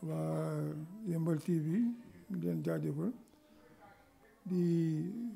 waa Yeumbeul TV di leen jaajëfal di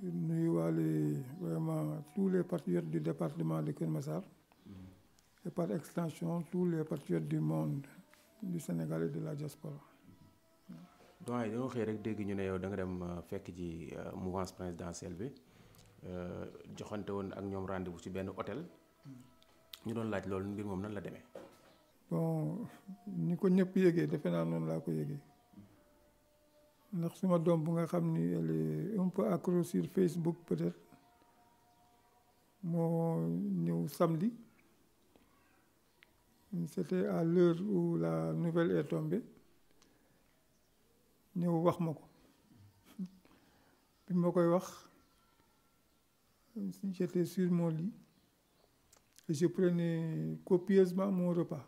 nuyuwaale vraiment tous les patriotes du département de Keur Massar et par extension tous les patriotes du monde du Sénégal et de la diaspora. doyen dañoo xëy rek dégg ñu ne yow da nga dem fekk ji mouvance présidentielle bi joxante woon ak ñoom rendez-vous ci benn hôtel ñu doon laaj loolu mbir moom nan la demee. Bon ni ko ñëpp yëgee defe naa noonu laa ko yëgee ndax suma doom bu nga xam ni elle est un peu accro sur Facebook peut-être moo ñëw samedi c'était à l'heure où la nouvelle est tombée ñëw wax ma ko bi ma koy wax j'étais sur mon lit et je prenais copieusement mon repas.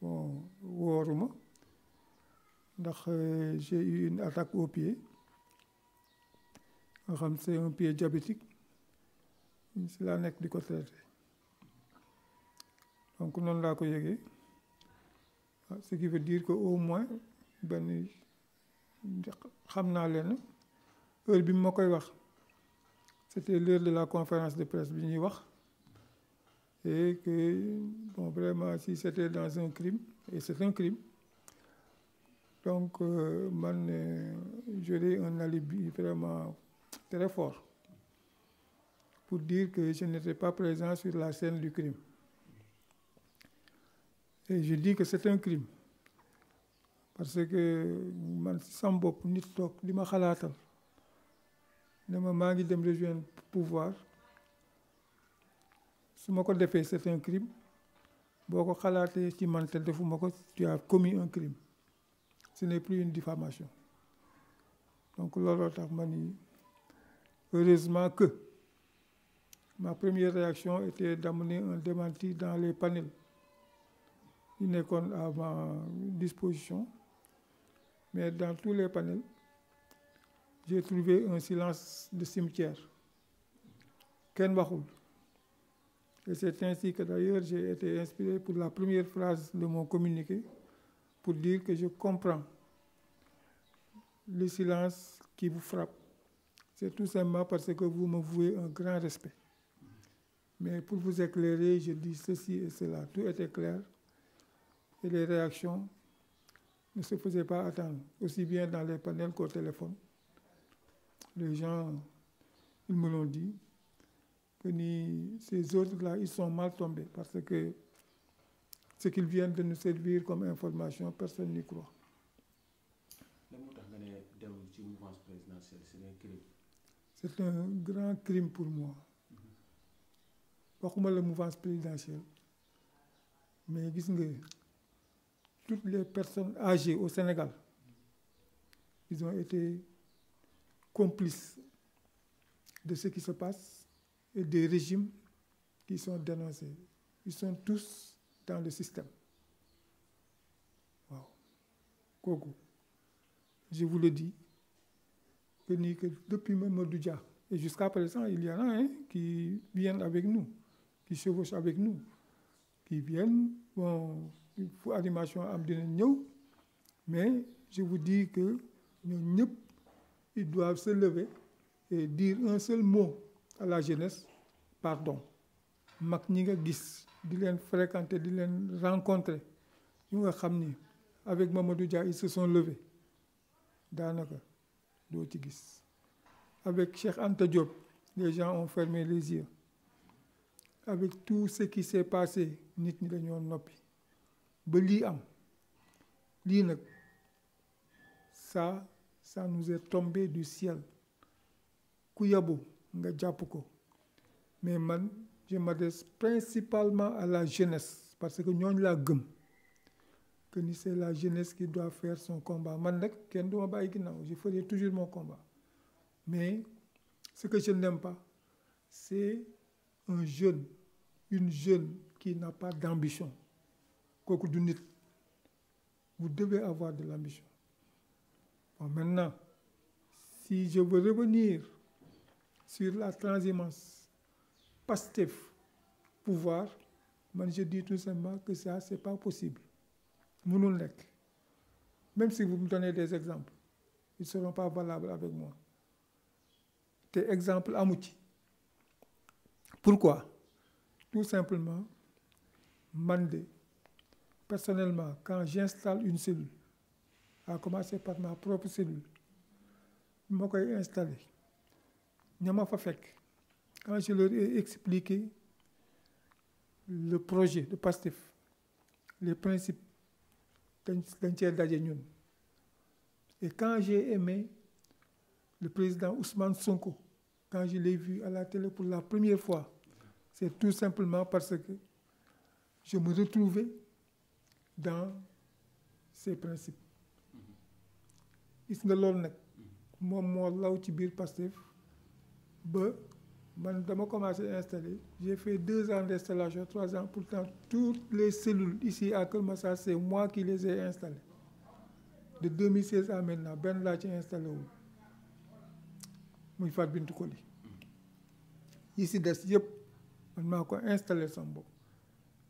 Bon wooruma ndax j'ai eu une attaque au pied nga xam c'est un pied diabétique si laa nekk di ko traité donc noonu laa ko yëgee ce qui veut dire que au moins benn xam naa leen heure bi ma koy wax c'était l'heure de la conférence de presse bi ñuy wax et que bon vraiment si c'était dans un crime et c'est un crime donc man j'aurais un alibi vraiment très fort pour dire que je n'étais pas présent sur la scène du crime et je dis que c'est un crime parce que man sam bopp nit toog li ma xalaatal ne ma maa ngi dem rejoindre pouvoir su ma ko defee c'est un crime boo ko xalaatee ci man te defuma ko tu as commis un crime ce n'est plus une diffamation donc looloo tax ma ni heureusement que ma première réaction était d'amener un démenti dans les panels yi nekkoon à ma disposition mais dans tous les panels j'ai trouvé un silence de cimetière kenn waxul. Et c'est ainsi que d'ailleurs j'ai été inspiré pour la première phrase de mon communiqué pour dire que je comprends le silence qui vous frappe. C'est tout simplement parce que vous me vouez un grand respect. Mais pour vous éclairer, je dis ceci et cela. Tout était clair et les réactions ne se faisaient pas attendre, aussi bien dans les panels qu'au téléphone. Les gens, ils me l'ont dit. Que ni ces autres-là, ils sont mal tombés parce que ce qu'ils viennent de nous servir comme information, personne n'y croit. C'est un grand crime pour moi. Waxuma la mouvance présidentielle, mais gis nga toutes les personnes âgées au Sénégal, ils ont été complices de ce qui se passe. Et des régimes qui sont dénoncés. Ils sont tous dans le système. Wow. Kooku, je vous le dis, que depuis Mamadou Dia, et jusqu'à présent, il y en a qui viennent avec nous, qui chevauchent avec nous, qui viennent, bon, il faut animation am dina ñëw, mais je vous dis que ñoom ñëpp, ils doivent se lever et dire un seul mot à la jeunesse, pardon. Mag ñi nga gis di leen fréquenter di leen rencontrer ñu nga xam ni avec Mamadou Dia ils se sont levés daanaka doo ci gis avec Cheikh Anta Diop les gens ont fermé les yeux avec tout ce qui s'est passé nit ñi dañoo noppi ba lii am lii nag ça nous est tombé du ciel ku yabu nga jàpp ko mais man je m'adresse principalement à la jeunesse parce que ñooñu laa gëm que ni c'est la jeunesse qui doit faire son combat man nag kenn du ma bàyyi ginnaaw je ferai toujours mon combat mais ce que je n'aime pas c'est un jeune une jeune qui n'a pas d'ambition kooku du nit vous devez avoir de l'ambition bon maintenant si je veux revenir sur la transhumance Pastef pouvoir man je dis tout simplement que ça c'est pas possible mënul nekk même si vous me donnez des exemples, ils ne seront pas valables avec moi. Tes exemples amu ci. Pourquoi? Tout simplement, man de, personnellement, quand j'installe une cellule, à commencer par ma propre cellule, je vais installer. Quand je leur ai expliqué le projet de PASTEF, les principes, et quand j'ai aimé le président Ousmane Sonko, quand je l'ai vu à la télé pour la première fois, c'est tout simplement parce que je me retrouvais dans ces principes. Gis nga loolu nag moom moo law ci biir Pastef ba man dama commencé installer. J'ai fait 2 ans d'installation, 3 ans. Pourtant, toutes les cellules ici à Keur Massar, c'est moi qui les ai installées. De 2016 à maintenant, benn laa ci installé wu muy Fat Bintou Coly. Yi si des yëpp man maa ko installé sama bopp.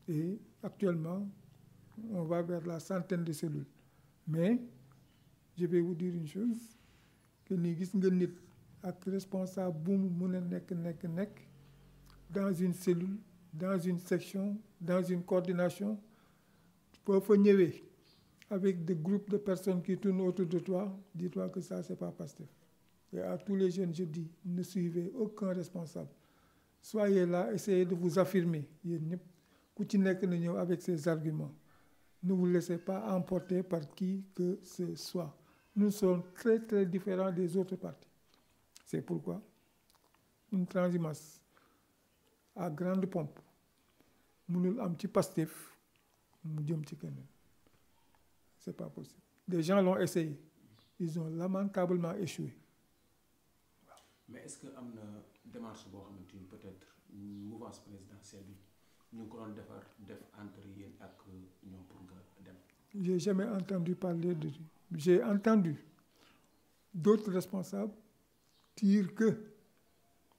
Et actuellement, on va vers la centaine de cellules. Mais je vais vous dire une chose, que ni gis nga nit ak responsable bu mu mun a nekk dans une cellule, dans une section, dans une coordination, boo fa ñëwee avec des groupes de personnes qui tournent autour de toi, dis-toi que ça, c'est pas Pastef. Et à tous les jeunes, je dis, ne suivez aucun responsable. Soyez là, essayez de vous affirmer. Yéen ñëpp ku ci nekk na ñëw avec ses arguments. Ne vous laissez pas emporter par qui que ce soit. Nous sommes très très différents des autres partis. C'est pourquoi une transhumance à grande pompe mënul am ci Pastef mu jëm ci keneen. C'est pas possible. Des gens l'ont essayé. Ils ont lamentablement échoué. Waaw. Mais est-ce que am na démarche boo xamante ni peut-être mouvance présidentielle bi ñu ngi ko doon def entre yéen ak ñoom pour nga dem? J'ai jamais entendu parler de... J'ai entendu d'autres responsables dire que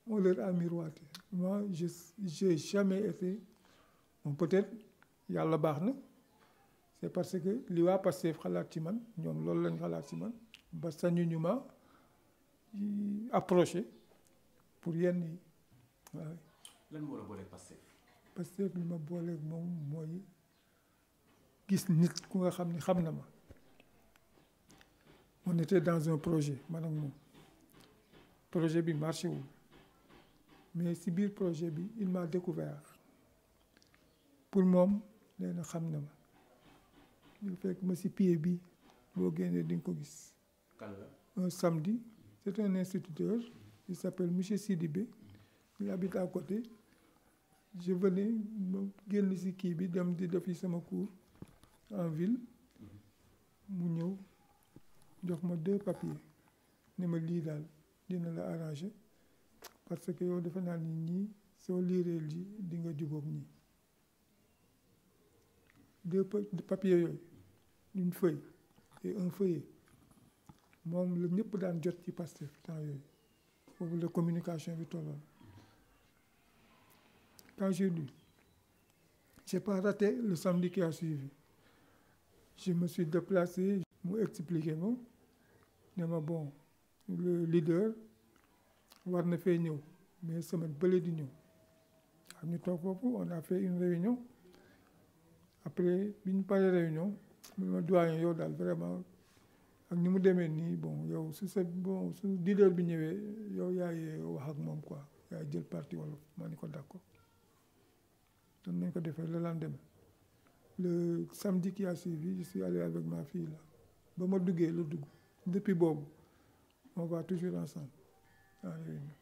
on leur a miroité. Moi, j'ai jamais été... Bon, peut-être yàlla baax na. C'est parce que li waa Pastef xalaat ci man ñoom loolu lañ xalaat ci man ba sañu ñu ma approché pour yenn yi waaw. Lan moo la booleeg Pastef? Pastef li ma booleeg moom mooy gis nit ku nga xam ni xam na ma. On était dans un projet man ak moom projet bi marché wul mais si biir projet bi il m'a découvert pour moom nee na xam na ma. Il fekk ma si pied bi boo génnee di nga ko gis. Kan la? Un samedi, c'est un instituteur, il s'appelle monsieur Sidibé, il habite à côté. Je venais ma génn si kii bi dem di defi sama cours en ville mu ñëw jox ma 2 papiers ne ma lii daal dina la arranger parce que yow defe naa ni ñii soo liiree lii di nga jubóog ñii. 2 papiers yooyu, une feuille et un feuillet moom la ñëpp daan jot ci Pastef temps yooyu foofu la communication bi tolloon. Quand j'ai lu, j'ai pas raté le samedi qui a suivi. Je me suis déplacé, mu expliqué ma ne ma bon le leader war na fee ñëw mais semaine bële di ñëw. Am ñu toog foofu, on a fait une réunion. Après bi ñu paree réunion mu ma doyen yow daal vraiment ak ni mu demee nii bon yow su leader bi ñëwee yow yaay wax ak moom quoi yaay jël parti wala ma ni ko d'accord. Doon nañ ko defee le lendemain. Le samedi qui a suivi, je suis allé avec ma fille là. Ba ma duggee la dugg. Depuis boobu on va toujours ensemble en réunion.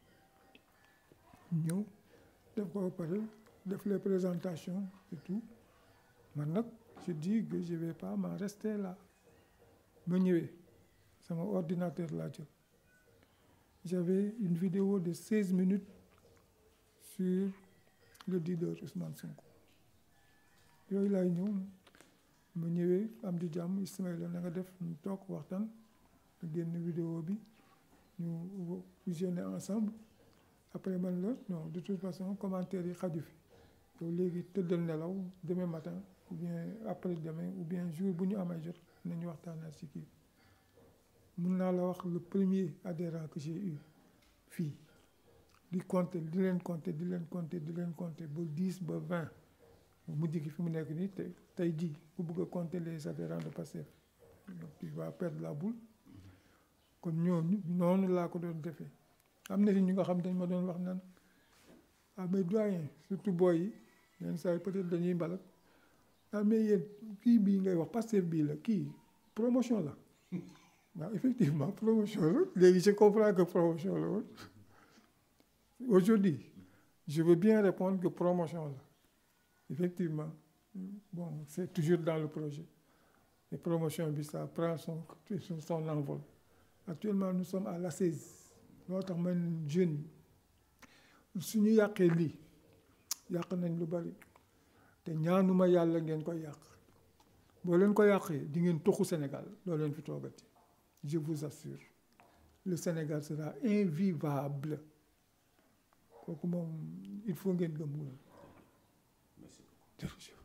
Ñëw def ko ba pare def les présentations et tout. Man nag je dis que je vais pas m'en rester là. Ma ñëwee sama ordinateur laa jël. J'avais une vidéo de 16 minutes sur le leader Ousmane Sonko. Yooyu laay ñëw ma ñëwee am di jàmm Ismaïla na nga def ñu toog waxtaan nga génn vidéo bi ñu visionner ensemble. Après man la non de toute façon commentaire yi xaju fi yow léegi tëddal nelaw demain matin ou bien après demain ou bien jour bu ñu amee jot nañu waxtaanaat ci kii mun naa la wax le premier adhérent que j'ai eu fii di compter di leen compter ba 10 ba 20 mujj gi fi mu nekk nii tey jii ku bëgg a compter les adhérents de Pastef tu vas perdre la boule kon ñooñu noonu laa ko doon defee am na ci ñu nga xam dañ ma doon wax naan ah mais doyen surtout booy yi yenn saa yi peut-être dañuy mbalak ah mais yéen kii bii ngay wax Pastef bii la kii promotion la waaw effectivement promotion la léegi je comprends que promotion la woon aujourd'hui je veux bien répondre que promotion là effectivement bon c'est toujours dans le projet et promotion bi ça prend son envol actuellement nous sommes à l'assise loo tax man jeune suñu yàqee lii yàq nañ lu bari te ñaanuma yàlla ngeen koy yàq boo leen ko yàqee di ngeen toxu Sénégal loo leen fi toogati je vous assure le Sénégal sera invivable kooku moom il faut ngeen gëm loolu. Merci beaucoup.